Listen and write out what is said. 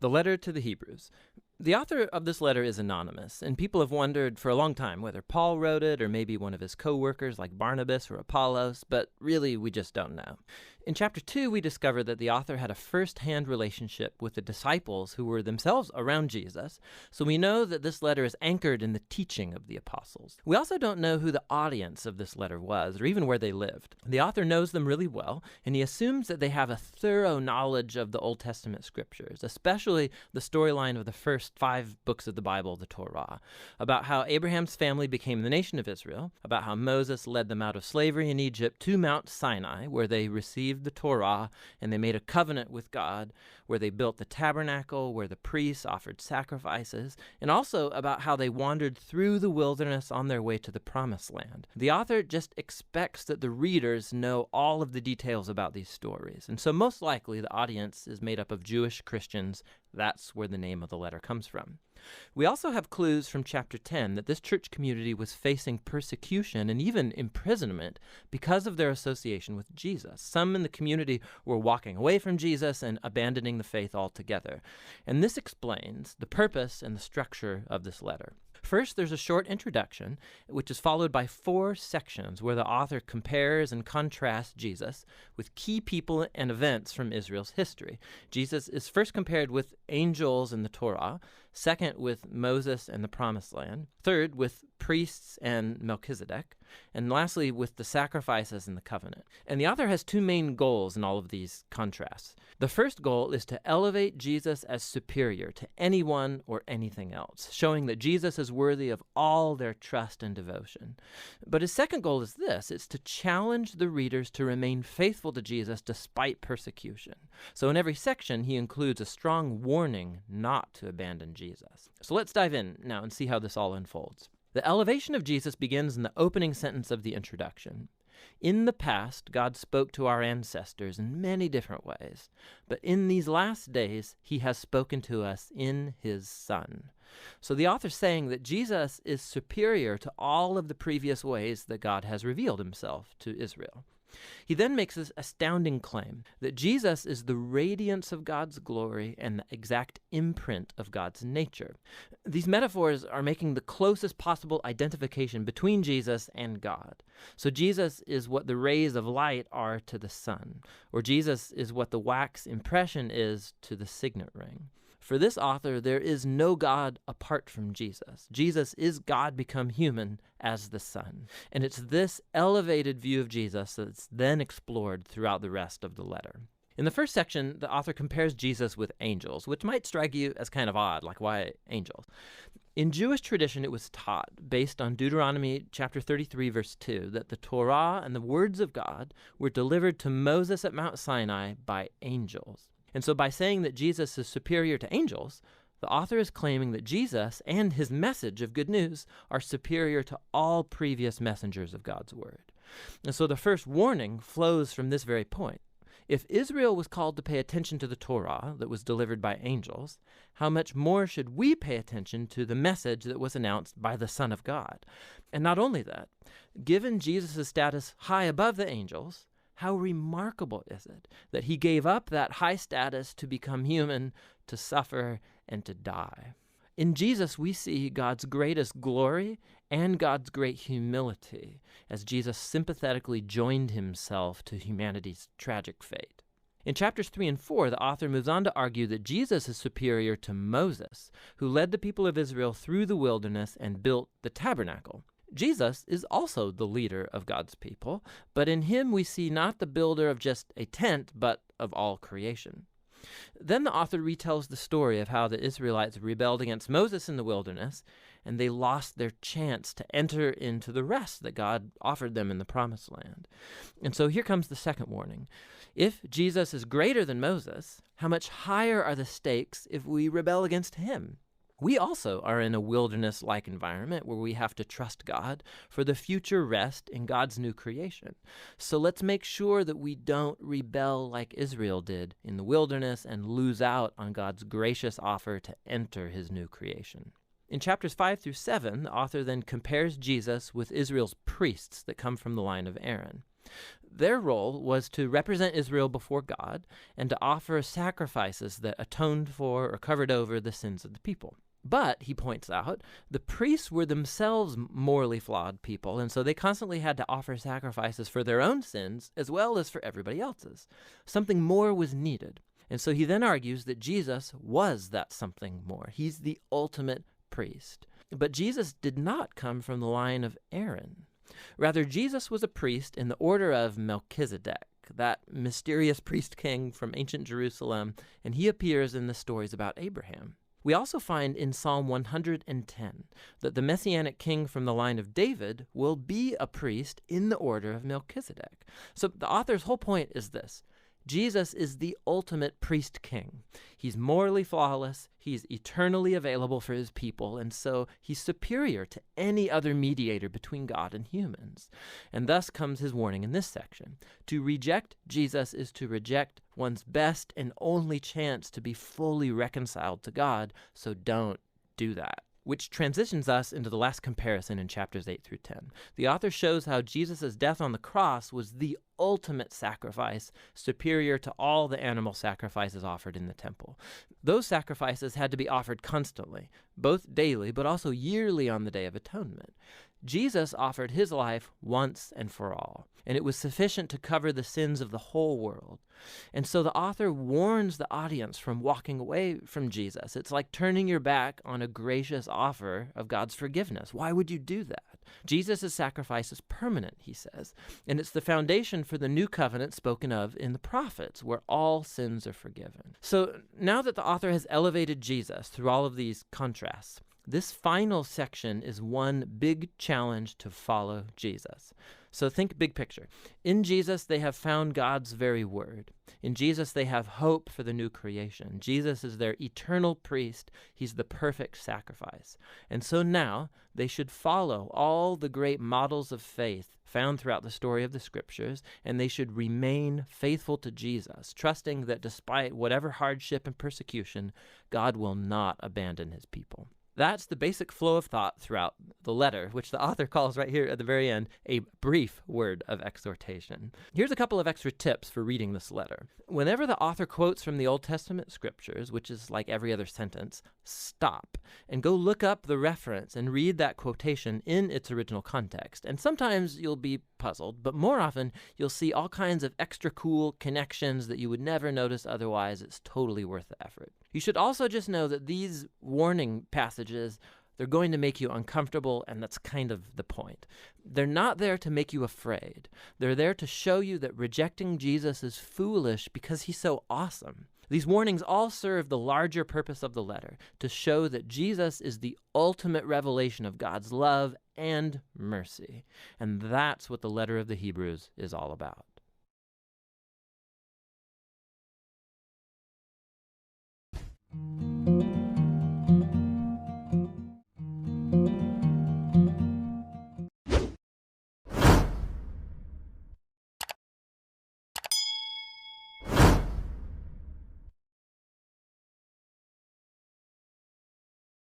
The letter to the Hebrews. The author of this letter is anonymous, and people have wondered for a long time whether Paul wrote it or maybe one of his co-workers like Barnabas or Apollos, but really we just don't know. In chapter 2, we discover that the author had a first-hand relationship with the disciples who were themselves around Jesus, so we know that this letter is anchored in the teaching of the apostles. We also don't know who the audience of this letter was, or even where they lived. The author knows them really well, and he assumes that they have a thorough knowledge of the Old Testament scriptures, especially the storyline of the first 5 books of the Bible, the Torah, about how Abraham's family became the nation of Israel, about how Moses led them out of slavery in Egypt to Mount Sinai, where they received the Torah, and they made a covenant with God, where they built the tabernacle, where the priests offered sacrifices, and also about how they wandered through the wilderness on their way to the Promised Land. The author just expects that the readers know all of the details about these stories, and so most likely the audience is made up of Jewish Christians. That's where the name of the letter comes from. We also have clues from chapter 10 that this church community was facing persecution and even imprisonment because of their association with Jesus. Some in the community were walking away from Jesus and abandoning the faith altogether. And this explains the purpose and the structure of this letter. First, there's a short introduction, which is followed by 4 sections where the author compares and contrasts Jesus with key people and events from Israel's history. Jesus is first compared with angels in the Torah, second with Moses and the Promised Land, third with priests and Melchizedek, and lastly with the sacrifices and the covenant. And the author has 2 main goals in all of these contrasts. The first goal is to elevate Jesus as superior to anyone or anything else, showing that Jesus is worthy of all their trust and devotion. But his second goal is this: it's to challenge the readers to remain faithful to Jesus despite persecution. So in every section, he includes a strong warning not to abandon Jesus. So let's dive in now and see how this all unfolds. The elevation of Jesus begins in the opening sentence of the introduction. In the past, God spoke to our ancestors in many different ways, but in these last days, he has spoken to us in his Son. So the author's saying that Jesus is superior to all of the previous ways that God has revealed himself to Israel. He then makes this astounding claim that Jesus is the radiance of God's glory and the exact imprint of God's nature. These metaphors are making the closest possible identification between Jesus and God. So Jesus is what the rays of light are to the sun, or Jesus is what the wax impression is to the signet ring. For this author, there is no God apart from Jesus. Jesus is God become human as the Son. And it's this elevated view of Jesus that's then explored throughout the rest of the letter. In the first section, the author compares Jesus with angels, which might strike you as kind of odd, like why angels? In Jewish tradition, it was taught, based on Deuteronomy chapter 33, verse 2, that the Torah and the words of God were delivered to Moses at Mount Sinai by angels. And so by saying that Jesus is superior to angels, the author is claiming that Jesus and his message of good news are superior to all previous messengers of God's word. And so the first warning flows from this very point. If Israel was called to pay attention to the Torah that was delivered by angels, how much more should we pay attention to the message that was announced by the Son of God? And not only that, given Jesus' status high above the angels, how remarkable is it that he gave up that high status to become human, to suffer, and to die? In Jesus, we see God's greatest glory and God's great humility as Jesus sympathetically joined himself to humanity's tragic fate. In chapters 3 and 4, the author moves on to argue that Jesus is superior to Moses, who led the people of Israel through the wilderness and built the tabernacle. Jesus is also the leader of God's people, but in him we see not the builder of just a tent, but of all creation. Then the author retells the story of how the Israelites rebelled against Moses in the wilderness, and they lost their chance to enter into the rest that God offered them in the Promised Land. And so here comes the second warning. If Jesus is greater than Moses, how much higher are the stakes if we rebel against him? We also are in a wilderness-like environment where we have to trust God for the future rest in God's new creation. So let's make sure that we don't rebel like Israel did in the wilderness and lose out on God's gracious offer to enter his new creation. In chapters 5 through 7, the author then compares Jesus with Israel's priests that come from the line of Aaron. Their role was to represent Israel before God and to offer sacrifices that atoned for or covered over the sins of the people. But, he points out, the priests were themselves morally flawed people, and so they constantly had to offer sacrifices for their own sins as well as for everybody else's. Something more was needed. And so he then argues that Jesus was that something more. He's the ultimate priest. But Jesus did not come from the line of Aaron. Rather, Jesus was a priest in the order of Melchizedek, that mysterious priest king from ancient Jerusalem, and he appears in the stories about Abraham. We also find in Psalm 110 that the Messianic king from the line of David will be a priest in the order of Melchizedek. So the author's whole point is this. Jesus is the ultimate priest king. He's morally flawless, he's eternally available for his people, and so he's superior to any other mediator between God and humans. And thus comes his warning in this section. To reject Jesus is to reject one's best and only chance to be fully reconciled to God, so don't do that. Which transitions us into the last comparison in chapters 8 through 10. The author shows how Jesus' death on the cross was the ultimate sacrifice, superior to all the animal sacrifices offered in the temple. Those sacrifices had to be offered constantly, both daily but also yearly on the Day of Atonement. Jesus offered his life once and for all, and it was sufficient to cover the sins of the whole world. And so the author warns the audience from walking away from Jesus. It's like turning your back on a gracious offer of God's forgiveness. Why would you do that? Jesus' sacrifice is permanent, he says, and it's the foundation for the new covenant spoken of in the prophets, where all sins are forgiven. So now that the author has elevated Jesus through all of these contrasts, this final section is one big challenge to follow Jesus. So think big picture. In Jesus, they have found God's very word. In Jesus, they have hope for the new creation. Jesus is their eternal priest. He's the perfect sacrifice. And so now they should follow all the great models of faith found throughout the story of the scriptures, and they should remain faithful to Jesus, trusting that despite whatever hardship and persecution, God will not abandon his people. That's the basic flow of thought throughout the letter, which the author calls right here at the very end a brief word of exhortation. Here's a couple of extra tips for reading this letter. Whenever the author quotes from the Old Testament scriptures, which is like every other sentence, stop and go look up the reference and read that quotation in its original context. And sometimes you'll be puzzled, but more often you'll see all kinds of extra cool connections that you would never notice otherwise. It's totally worth the effort. You should also just know that these warning passages, they're going to make you uncomfortable, and that's kind of the point. They're not there to make you afraid. They're there to show you that rejecting Jesus is foolish because he's so awesome. These warnings all serve the larger purpose of the letter, to show that Jesus is the ultimate revelation of God's love and mercy. And that's what the letter of the Hebrews is all about.